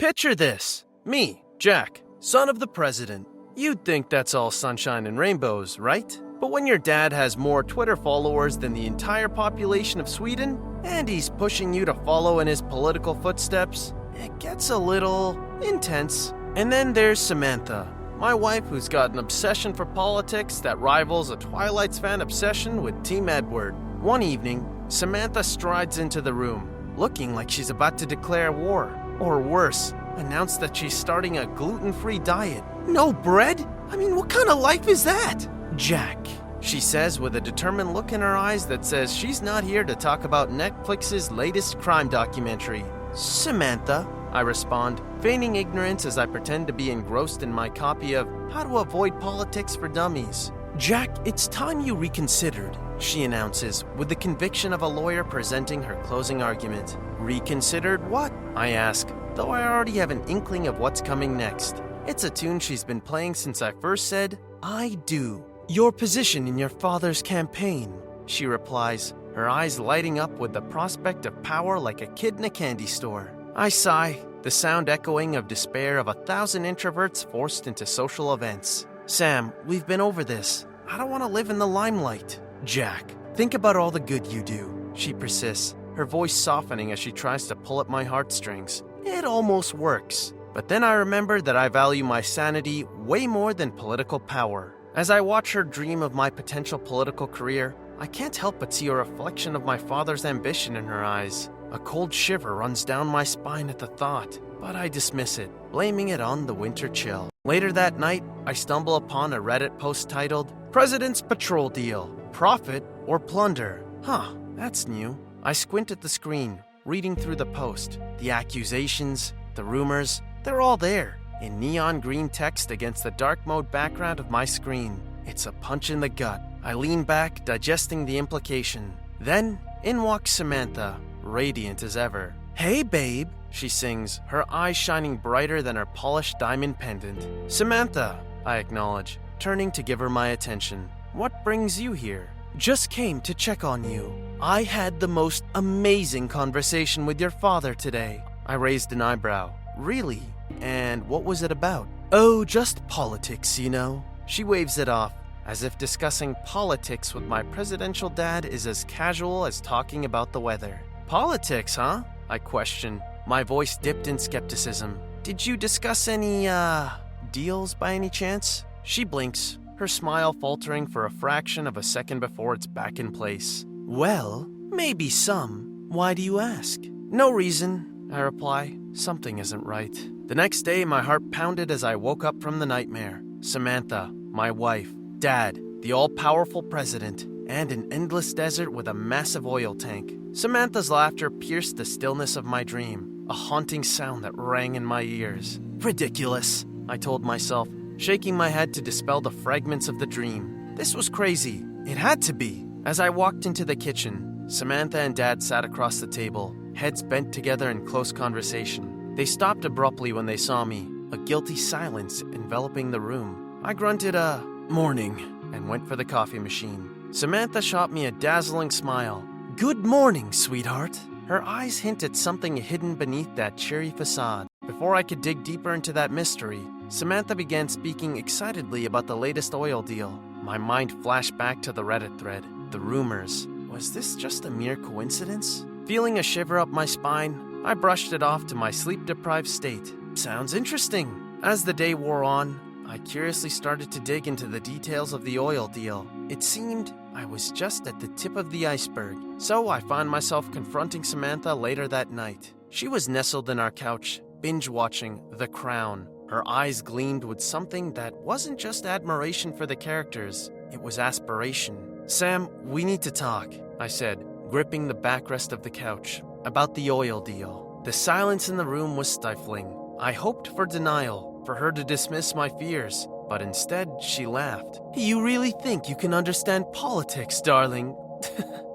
Picture this. Me, Jack, son of the president. You'd think that's all sunshine and rainbows, right? But when your dad has more Twitter followers than the entire population of Sweden, and he's pushing you to follow in his political footsteps, it gets a little intense. And then there's Samantha, my wife, who's got an obsession for politics that rivals a Twilight's fan obsession with Team Edward. One evening, Samantha strides into the room, looking like she's about to declare war. Or worse, announce that she's starting a gluten-free diet. No bread? I mean, what kind of life is that? Jack, she says with a determined look in her eyes that says she's not here to talk about Netflix's latest crime documentary. Samantha, I respond, feigning ignorance as I pretend to be engrossed in my copy of How to Avoid Politics for Dummies. Jack, it's time you reconsidered, she announces, with the conviction of a lawyer presenting her closing argument. Reconsidered what? I ask, though I already have an inkling of what's coming next. It's a tune she's been playing since I first said, I do. Your position in your father's campaign, she replies, her eyes lighting up with the prospect of power like a kid in a candy store. I sigh, the sound echoing of despair of 1,000 introverts forced into social events. Sam, we've been over this. I don't want to live in the limelight. Jack, think about all the good you do, she persists, her voice softening as she tries to pull at my heartstrings. It almost works. But then I remember that I value my sanity way more than political power. As I watch her dream of my potential political career, I can't help but see a reflection of my father's ambition in her eyes. A cold shiver runs down my spine at the thought, but I dismiss it, blaming it on the winter chill. Later that night, I stumble upon a Reddit post titled, President's Patrol Deal, Profit or Plunder? Huh, that's new. I squint at the screen, reading through the post. The accusations, the rumors, they're all there, in neon green text against the dark mode background of my screen. It's a punch in the gut. I lean back, digesting the implication. Then, in walks Samantha, radiant as ever. Hey, babe, she sings, her eyes shining brighter than her polished diamond pendant. Samantha, I acknowledge, turning to give her my attention. What brings you here? Just came to check on you. I had the most amazing conversation with your father today. I raised an eyebrow. Really? And what was it about? Oh, just politics, you know. She waves it off, as if discussing politics with my presidential dad is as casual as talking about the weather. Politics, huh? I question, my voice dipped in skepticism. Did you discuss any, deals by any chance? She blinks, her smile faltering for a fraction of a second before it's back in place. Well, maybe some. Why do you ask? No reason, I reply. Something isn't right. The next day, my heart pounded as I woke up from the nightmare. Samantha, my wife, Dad, the all-powerful president, and an endless desert with a massive oil tank. Samantha's laughter pierced the stillness of my dream, a haunting sound that rang in my ears. Ridiculous, I told myself, shaking my head to dispel the fragments of the dream. This was crazy. It had to be. As I walked into the kitchen, Samantha and Dad sat across the table, heads bent together in close conversation. They stopped abruptly when they saw me, a guilty silence enveloping the room. I grunted a morning and went for the coffee machine. Samantha shot me a dazzling smile. Good morning, sweetheart. Her eyes hinted something hidden beneath that cheery facade. Before I could dig deeper into that mystery, Samantha began speaking excitedly about the latest oil deal. My mind flashed back to the Reddit thread, the rumors. Was this just a mere coincidence? Feeling a shiver up my spine, I brushed it off to my sleep-deprived state. Sounds interesting. As the day wore on, I curiously started to dig into the details of the oil deal. It seemed I was just at the tip of the iceberg, so I found myself confronting Samantha later that night. She was nestled in our couch, binge-watching The Crown. Her eyes gleamed with something that wasn't just admiration for the characters, it was aspiration. Sam, we need to talk, I said, gripping the backrest of the couch, about the oil deal. The silence in the room was stifling. I hoped for denial, for her to dismiss my fears, but instead she laughed. You really think you can understand politics, darling?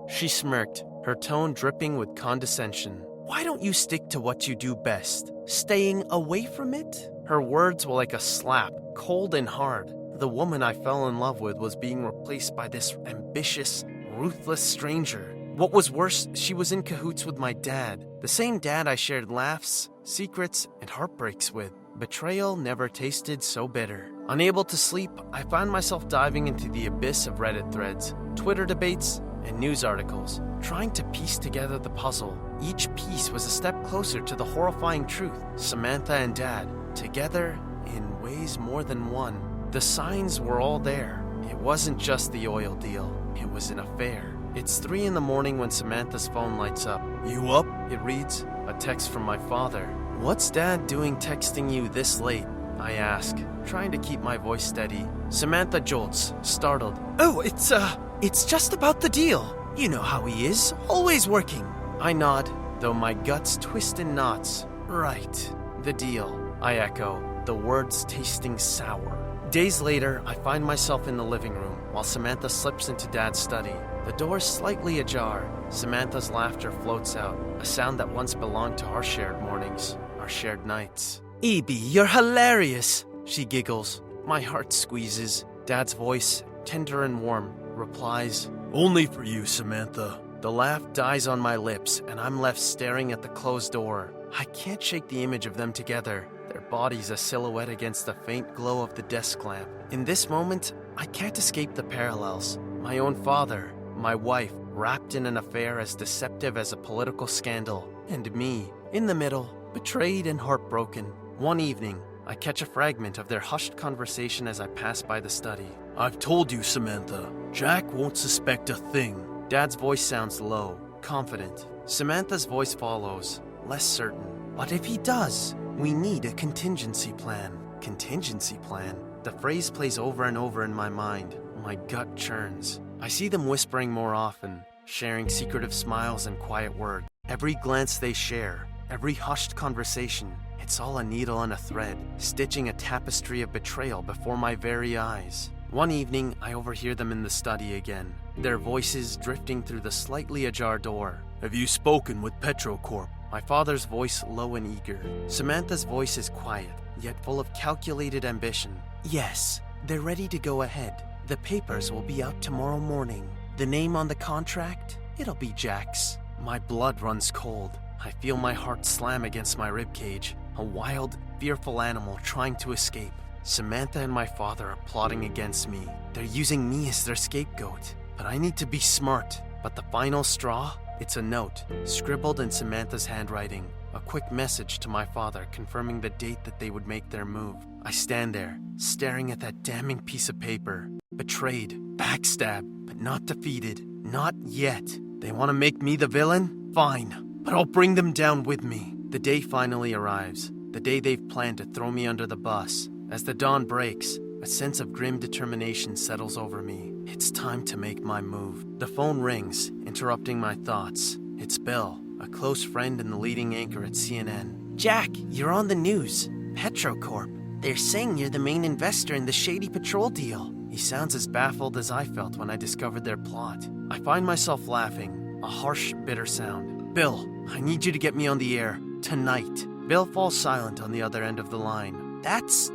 She smirked, her tone dripping with condescension. Why don't you stick to what you do best? Staying away from it? Her words were like a slap, cold and hard. The woman I fell in love with was being replaced by this ambitious, ruthless stranger. What was worse, she was in cahoots with my dad, the same dad I shared laughs, secrets, and heartbreaks with. Betrayal never tasted so bitter. Unable to sleep, I found myself diving into the abyss of Reddit threads, Twitter debates, and news articles, trying to piece together the puzzle. Each piece was a step closer to the horrifying truth. Samantha and Dad, together in ways more than one. The signs were all there. It wasn't just the oil deal, it was an affair. It's 3 in the morning when Samantha's phone lights up. "You up?" it reads, a text from my father. "What's Dad doing texting you this late?" I ask, trying to keep my voice steady. Samantha jolts, startled. "Oh, it's just about the deal. You know how he is, always working." I nod, though my guts twist in knots. "Right, the deal," I echo, the words tasting sour. Days later, I find myself in the living room while Samantha slips into Dad's study. The door's slightly ajar. Samantha's laughter floats out, a sound that once belonged to our shared mornings, our shared nights. "Evie, you're hilarious," she giggles. My heart squeezes. Dad's voice, tender and warm, replies, "Only for you, Samantha." The laugh dies on my lips, and I'm left staring at the closed door. I can't shake the image of them together, their bodies a silhouette against the faint glow of the desk lamp. In this moment, I can't escape the parallels. My own father, my wife, wrapped in an affair as deceptive as a political scandal, and me, in the middle, betrayed and heartbroken. One evening, I catch a fragment of their hushed conversation as I pass by the study. "I've told you, Samantha, Jack won't suspect a thing." Dad's voice sounds low, confident. Samantha's voice follows, less certain. "But if he does, we need a contingency plan." Contingency plan? The phrase plays over and over in my mind. My gut churns. I see them whispering more often, sharing secretive smiles and quiet words. Every glance they share, every hushed conversation, it's all a needle and a thread, stitching a tapestry of betrayal before my very eyes. One evening, I overhear them in the study again, their voices drifting through the slightly ajar door. "Have you spoken with Petrocorp?" My father's voice low and eager. Samantha's voice is quiet, yet full of calculated ambition. "Yes, they're ready to go ahead. The papers will be out tomorrow morning. The name on the contract? It'll be Jack's." My blood runs cold. I feel my heart slam against my ribcage, a wild, fearful animal trying to escape. Samantha and my father are plotting against me. They're using me as their scapegoat. But I need to be smart. But the final straw? It's a note, scribbled in Samantha's handwriting. A quick message to my father confirming the date that they would make their move. I stand there, staring at that damning piece of paper. Betrayed, backstabbed, but not defeated. Not yet. They want to make me the villain? Fine, but I'll bring them down with me. The day finally arrives. The day they've planned to throw me under the bus. As the dawn breaks, a sense of grim determination settles over me. It's time to make my move. The phone rings, interrupting my thoughts. It's Bill, a close friend and the leading anchor at CNN. "Jack, you're on the news. Petrocorp. They're saying you're the main investor in the shady petrol deal." He sounds as baffled as I felt when I discovered their plot. I find myself laughing, a harsh, bitter sound. "Bill, I need you to get me on the air. Tonight." Bill falls silent on the other end of the line. That's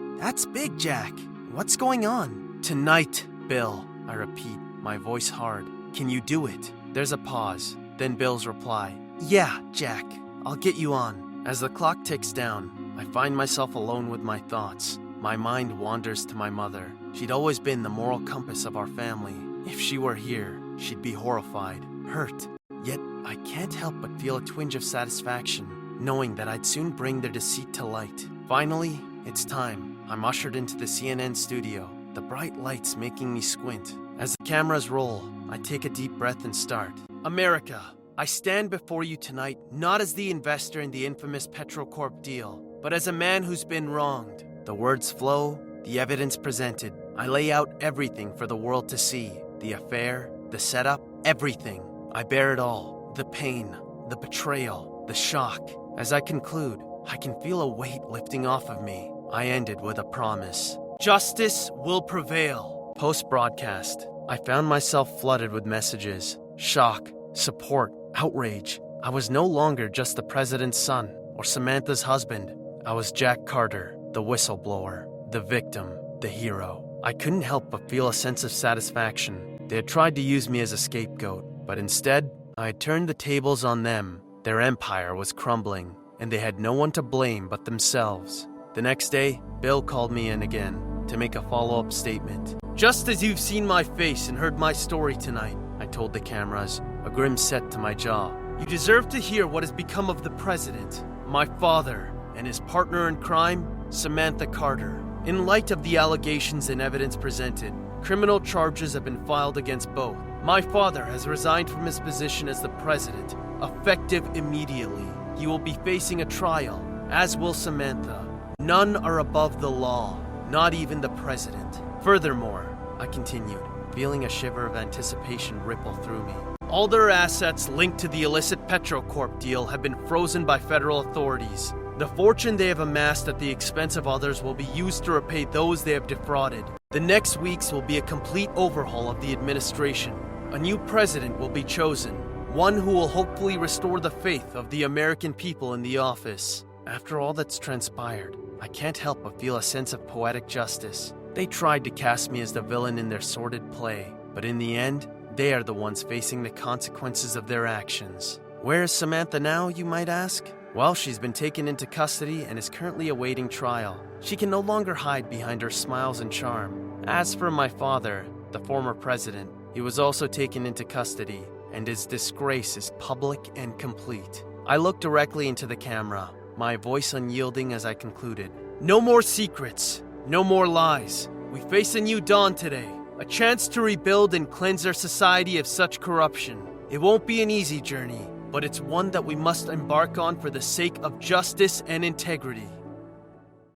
big, Jack. What's going on?" "Tonight, Bill," I repeat, my voice hard. "Can you do it?" There's a pause, then Bill's reply. "Yeah, Jack, I'll get you on." As the clock ticks down, I find myself alone with my thoughts. My mind wanders to my mother. She'd always been the moral compass of our family. If she were here, she'd be horrified, hurt. Yet I can't help but feel a twinge of satisfaction, knowing that I'd soon bring their deceit to light. Finally, it's time. I'm ushered into the CNN studio, the bright lights making me squint. As the cameras roll, I take a deep breath and start. "America, I stand before you tonight not as the investor in the infamous Petrocorp deal, but as a man who's been wronged." The words flow, the evidence presented. I lay out everything for the world to see. The affair, the setup, everything. I bear it all. The pain, the betrayal, the shock. As I conclude, I can feel a weight lifting off of me. I ended with a promise. Justice will prevail. Post-broadcast, I found myself flooded with messages. Shock, support, outrage. I was no longer just the president's son or Samantha's husband. I was Jack Carter, the whistleblower, the victim, the hero. I couldn't help but feel a sense of satisfaction. They had tried to use me as a scapegoat, but instead, I had turned the tables on them. Their empire was crumbling, and they had no one to blame but themselves. The next day, Bill called me in again to make a follow-up statement. "Just as you've seen my face and heard my story tonight," I told the cameras, a grim set to my jaw. "You deserve to hear what has become of the president, my father, and his partner in crime, Samantha Carter. In light of the allegations and evidence presented, criminal charges have been filed against both. My father has resigned from his position as the president, effective immediately. He will be facing a trial, as will Samantha. None are above the law, not even the president. Furthermore," I continued, feeling a shiver of anticipation ripple through me, "all their assets linked to the illicit Petrocorp deal have been frozen by federal authorities. The fortune they have amassed at the expense of others will be used to repay those they have defrauded. The next weeks will be a complete overhaul of the administration. A new president will be chosen, one who will hopefully restore the faith of the American people in the office." After all that's transpired, I can't help but feel a sense of poetic justice. They tried to cast me as the villain in their sordid play, but in the end, they are the ones facing the consequences of their actions. Where is Samantha now, you might ask? Well, she's been taken into custody and is currently awaiting trial. She can no longer hide behind her smiles and charm. As for my father, the former president, he was also taken into custody, and his disgrace is public and complete. I looked directly into the camera, my voice unyielding as I concluded. "No more secrets, no more lies. We face a new dawn today, a chance to rebuild and cleanse our society of such corruption. It won't be an easy journey, but it's one that we must embark on for the sake of justice and integrity."